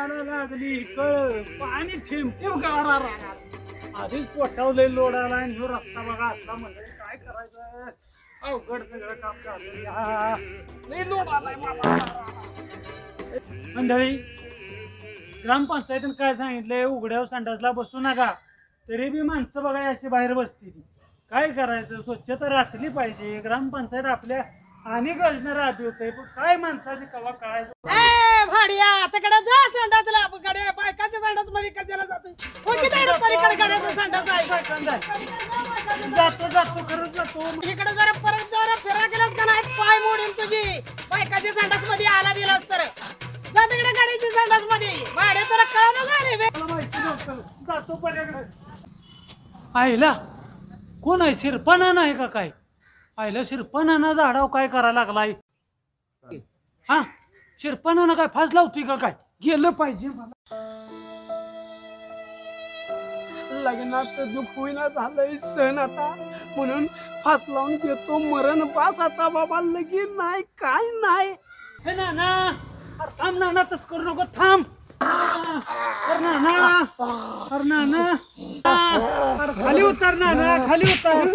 यायला लागली कळ पाणी थेंब थेंब गारा आधीच पोटावलंय लोडाला आणि ह्यो रस्ता बघा असला म्हणजे काय करायचं अवघड सगळं काम झालं लय लोड आलाय मला मंडळी. ग्रामपंचायतीने काय सांगितलंय उघड्यावर संडासला बसू नका तरी बी माणसं बघा अशी बाहेर बसतील. काय करायचं स्वच्छता राखली पाहिजे. ग्रामपंचायत आपल्या अनेक योजना राबवते पण काय माणसाने कवा कळायचं भाड्या तिकडे जा संडासला कडे बायकाच्या संडास मध्ये कशाला जातो कोणती पलीकडे कड्याचा संडास आहे जातो जातो खरंच जातो इकडे जरा परत जरा फिरा गेलास का नाही पाय मोडीन तुझी बायकाच्या संडास मध्ये आला बिलास तर जा तिकडे गाडीची संडास मध्ये भाड्या तर कळलं का रे माहिती नव्हतं जातो पलीकडे. आईला कोण आहे शिरपणा नाही का काय आईला शिरपणानं झाडाव काय करायला लागलाय. हा शिरपणानं काय फास लावतोय का काय गेलं पाहिजे मला. लग्नाचं दुःख होईना झालंय सण आता म्हणून फास लावून घेतो मरण पास आता बाबा लगीन नाही काय नाही. हे नाना अरे थांब नाना तस करू नको थांब अरे नाना अरे खाली उतर नाना खाली उतर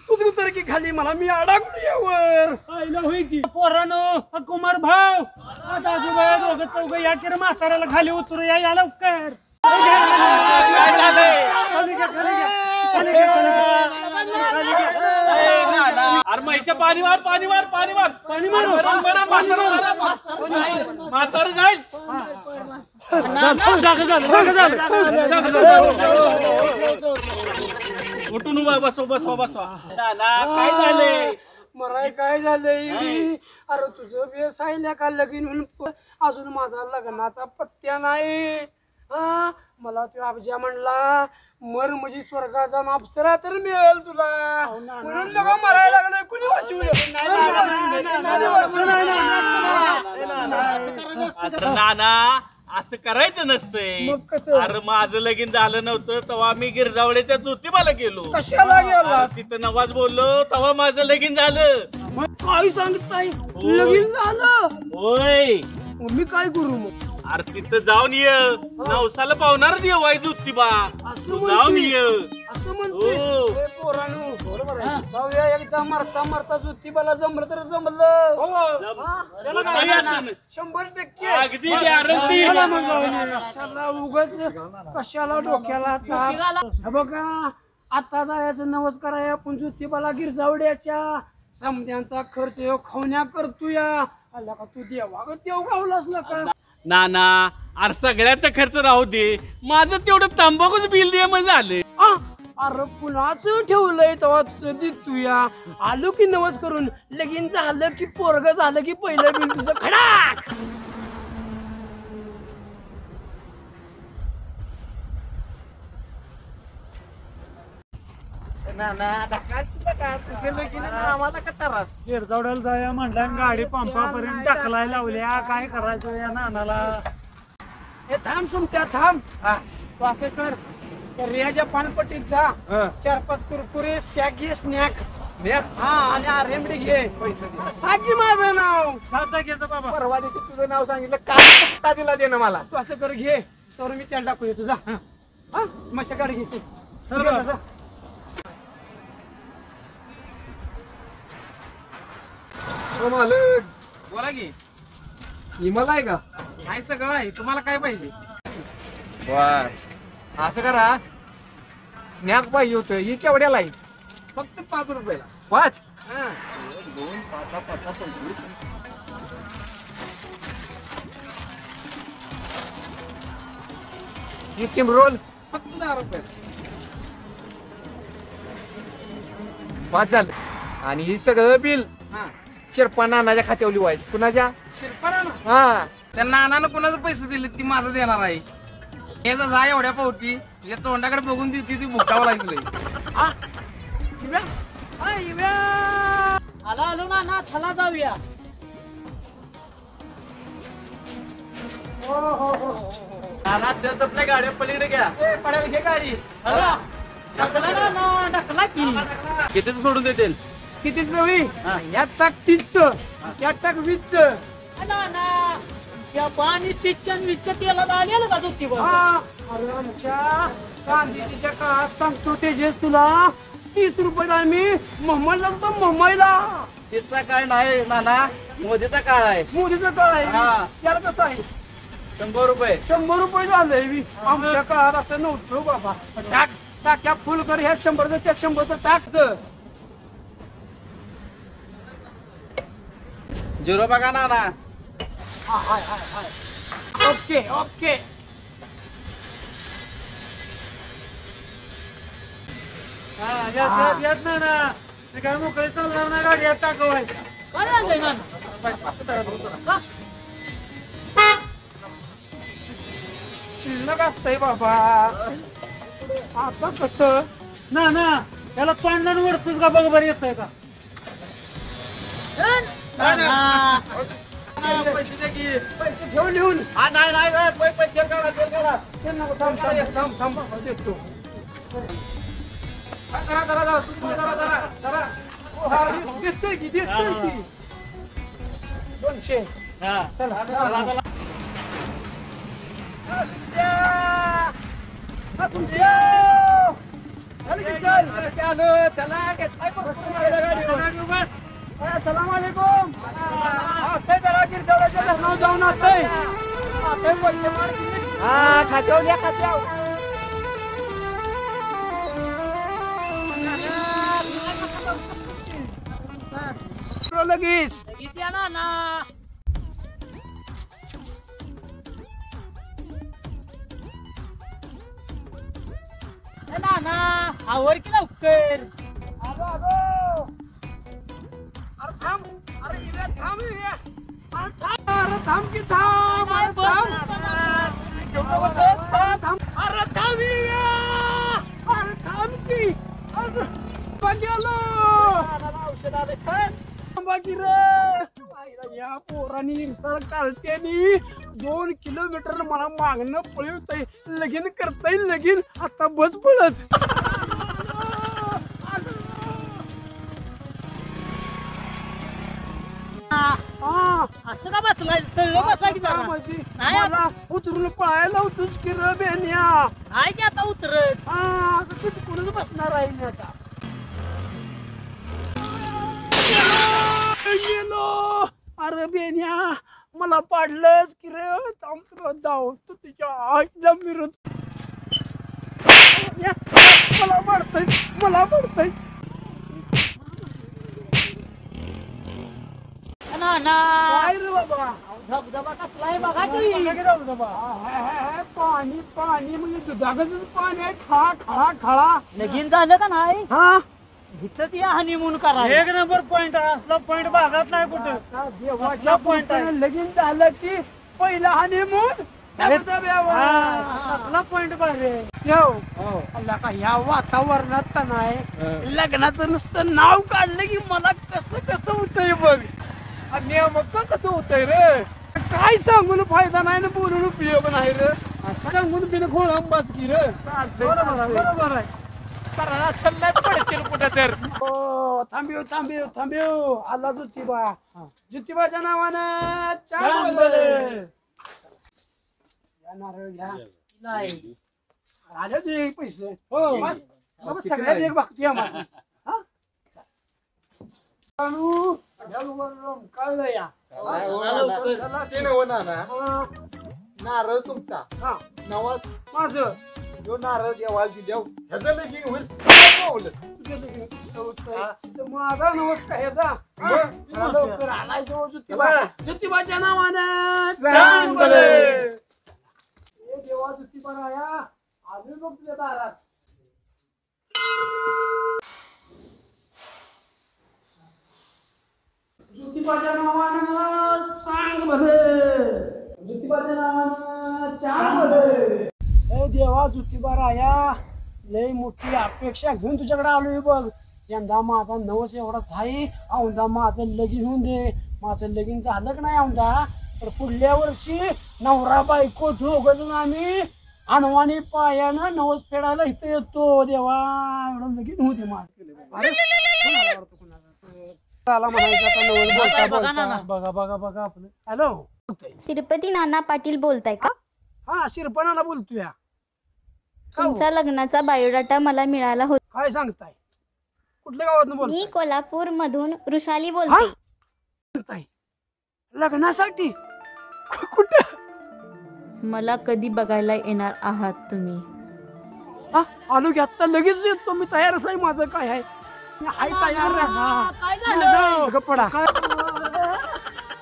तुझ उतर की खाली मला मी अडकलो यावर. आईला होई की पोरानो कुमार भाऊ आता आजूबाया दोघं चौघ या की रे म्हाताऱ्याला खाली उतरू या या लवकर. काय झालंय खाली घ्या खाली घ्या खाली घ्या खाली घ्या. अरे म्हैशा पाणी मार पाणी मार पाणी मार पाणी मारू म्हातारं जाईल. उठून उभा बसव बसवा बसवा. काय झालंय मराय काय झालंय अरे तुझं वेस आहे का लगीन म्हणून अजून माझा लग्नाचा पत्त्या नाही. हा मला तो अबजा म्हणला मर म्हणजे स्वर्गात जाऊन अप्सरा तर मिळेल तुला म्हणून नको मरायला लागलं कुणी वाचवलं नाना असं करायचं नसतंय. मग कसं? अरे माझं लगीन झालं नव्हतं तेव्हा मी गिरजावड्याच्या ज्योतिबाला गेलो. कशाला गेला तिथं नवाज बोललो तेव्हा माझं लगीन झालं. काय सांगताय लगीन झालं होय मी काय करू मग. अरे तिथं जाऊन ये नवसाला पावणार देव आहे ज्योतिबा तू जाऊन ये. असं म्हणते हो. पोरांनो बरोबर आहे जाऊया एकदा मरता मरता ज्योतिबाला जमलं तर जमलं. काही अडचण नाही. 100% अगदी गॅरंटी. कशाला उगाच कशाला डोक्याला ताप. हे बघा आता जायचं नवस कराय आपण ज्योतिबाला गिरजावड्याच्या समध्यांचा खर्च खवण्या करतो या आला का तू देवा देव गावलास ना का नाना अरे सगळ्याचा खर्च राहू दे माझं तेवढं तंबाखूच बिल दे म्हणजे झाले. अरे कुणाच ठेवलंय तेव्हा तुझं देतो या आलो की नवस करून लगीन झालं की पोरग झालं की पहिलं बिल तुझं खडाक. गिरजावड्याला जाया म्हणला गाडी पंपापर्यंत टाकलाय लावल्या काय करायचं या नानाला. हे थांब सुमत्या थांब तू असं कर त्या रियाच्या पानपट्टीत जा 4-5 कुरकुरे शॅगी स्नॅक हा आणि रेमडी घे पैसे सागी माझं नाव साधा घेतो बाबा. परवा दिवशी तुझं नाव सांगितलं काय पत्ता दिला दे ना मला. तू असं कर घे तर मी त्याला टाकूया तुझा हा मशा गाडी घ्यायची. मालक बोला की हिमालय आहे का काय सगळं आहे तुम्हाला काय पाहिजे. बर असं करा स्नॅक पाहिजे होतं ही केवढ्याला आहे. फक्त 5 रुपयाला. 5 ही किम रोल फक्त 10 रुपये. 5 झालं आणि ही सगळं बिल शिरपा नानाच्या खात्यावर लिवायचं. कुणाच्या शिरपाना हा त्या नानानं कोणाचे पैसे दिले ती माझं देणार आहे. हे जर जा एवढ्या पावटी तुझ्या तोंडाकडे बघून ती भुकावं लागली. आला आलो ना चला जाऊया. नाना त्याच आपल्या गाड्या पलीकडे घ्या. पडायला घे गाडी ढकला की किती सोडून देतील. कितीच नव्हे या टाक 30चं या टाक 20चं त्या पाणी तिच्यान विच्च्या तेला आलेलं का ज्योतिबा अरे आमच्या गांधीजीच्या काळात सांगतो तेजस तुला 30 रुपयाला मी मुंबईला लागतो मुंबईला. तिचा काय नाही नाना, मोदीचा काळ आहे. मोदीचं काळ आहे हा. त्याला कसं आहे 100 रुपये. 100 रुपये झालंय मी. आमच्या काळात असं नव्हतं बाबा. टाक टाक्या फुल कर, ह्या 100चं त्या 100चं टाकचं. झिरो बघा नाना. हाय हाय हाय. Okay okay. येत नाही ना ते काय मोकळे चालणार नाही गाडी यात टाकवायचं. काय आणलंय ना शिल्लक असतंय बाबा. आता कसं ना ना त्याला तोंडान वरतूच का बघ बरं येतंय का. पैसे ठेवून लिहून पैसे काढा. ते नको. थांब बाबा देतो. देतोय की 200. चला सलाम वालेकुम. जरा गिरजावळ्याच्या धरणावर जाऊन असतंय पैसे मार. हा खात्यावर द्या खात्यावर. लगेच किती ना ना ना आवर की लवकर. अरे थांब. अरे इथे थांब. अरे थांब की थांब. अरे थांब. अरे थांब. अरे थांब की. अरे गेलो. औषध आलं छान. थांबा की रे. या पोरानी इरसाळ काढत्यानी 2 किलोमीटर मला मागणं पळवतय. लगीन करता येईल लगीन. आता बस पळत. असं का बसलाय सगळं बसा की जरा. नाही मला उतरून पळायला होतोच की र बेन्या. आहे की आता उतरत. हा चिटकूनच बसणार आहे मी आता. गेलो. अरे बेन्या मला पाडलंच की रे. थांब तुला धावतो तुझ्या आईला मिरत. मला पडतय. ना ना काय रे बाबा. धबधबा कसला आहे बघा की. पाणी म्हणजे दुधागतच पाणी आहे. खळा. लगीन झालं का नाही हा इथं ती हनीमून करायला. 1 नंबर पॉइंट असला पॉइंट भागात नाही कुठं. देवाच्या point आहे. लगीन झालं की पहिला हनीमून असला पॉइंट भारी. अल्ला का ह्या वातावरणात तर नाही लग्नाचं नुसतं नाव काढलं की मला कसं होतंय बघ. नेमकं कसं होतंय रे. काय सांगून फायदा नाही ना. बोलून उपयोग नाही रे. सांगून बिन खोळंबाच की रे. बरोबर आहे. सरळा चाललाय पडशील कुठं तर. थांबिव. आला ज्योतिबाच्या नावानं चांगलं. नारळ घ्या. नाही आले तुझे पैसे. हो सगळ्यात एक बघतोय आम्हाला. कळलं या. नारळ तुमचा हा नवाज माझं जो नारळ देवाला दिल्याव ह्याचं लगीन होईल. माझा नमस्कार ह्याचा. लवकर आलाय जवळ ज्योतिबाच्या नावानं चांगलं. देवा ज्योतिबा राया आम्ही बघ तुझ्या दारात. ज्योतिबाच्या नावानं चांग भले. ज्योतिबाच्या नावानं चांग भले. हे देवा ज्योतिबा राया लय मोठी अपेक्षा घेऊन तुझ्याकडे आलोय बघ. यंदा माझा नवस एवढाच आहे. औंदा माझं लगीन होऊन दे. माझं लगीन झालं का नाही औंदा तर पुढल्या वर्षी नवरा बायको दोघं जण आम्ही अनवाणी पायानं नवस फेडायला इथं येतो. देवा एवढं लगीन होऊ दे माझं. म्हणायचं आता नवस बोलता बघा ना. बघा आपलं. हॅलो श्रीपती नाना पाटील बोलताय का? हा शिरपणाला बोलतोय. का हो? तुमच्या लग्नाचा बायोडाटा मला मिळाला होता. काय सांगताय? कुठल्या गावातून मी बोलताय? कोल्हापूर मधून वृषाली हा? बोलते. सांगताय लग्नासाठी कुठं? मला कधी बघायला येणार आहात तुम्ही? हा आलो की आत्ता लगेच येतो मी. तयारच आहे. माझं काय आहे मी हाय तयारच. काय झालं अगं पडा.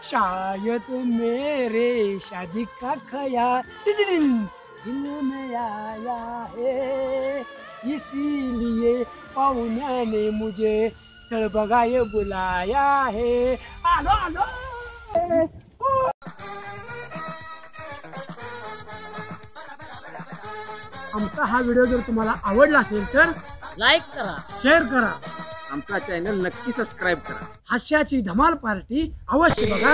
शायद मेरे शादी का खयाल दिल में आया है, इसीलिए पाहुण्याने मुझे स्थळ बघाय बुलाया है. आलो आलो. आमचा हा व्हिडिओ जर तुम्हाला आवडला असेल तर लाईक करा. शेअर करा. आमचा चॅनल नक्की सबस्क्राईब करा. हास्याची धमाल पार्टी अवश्य बघा.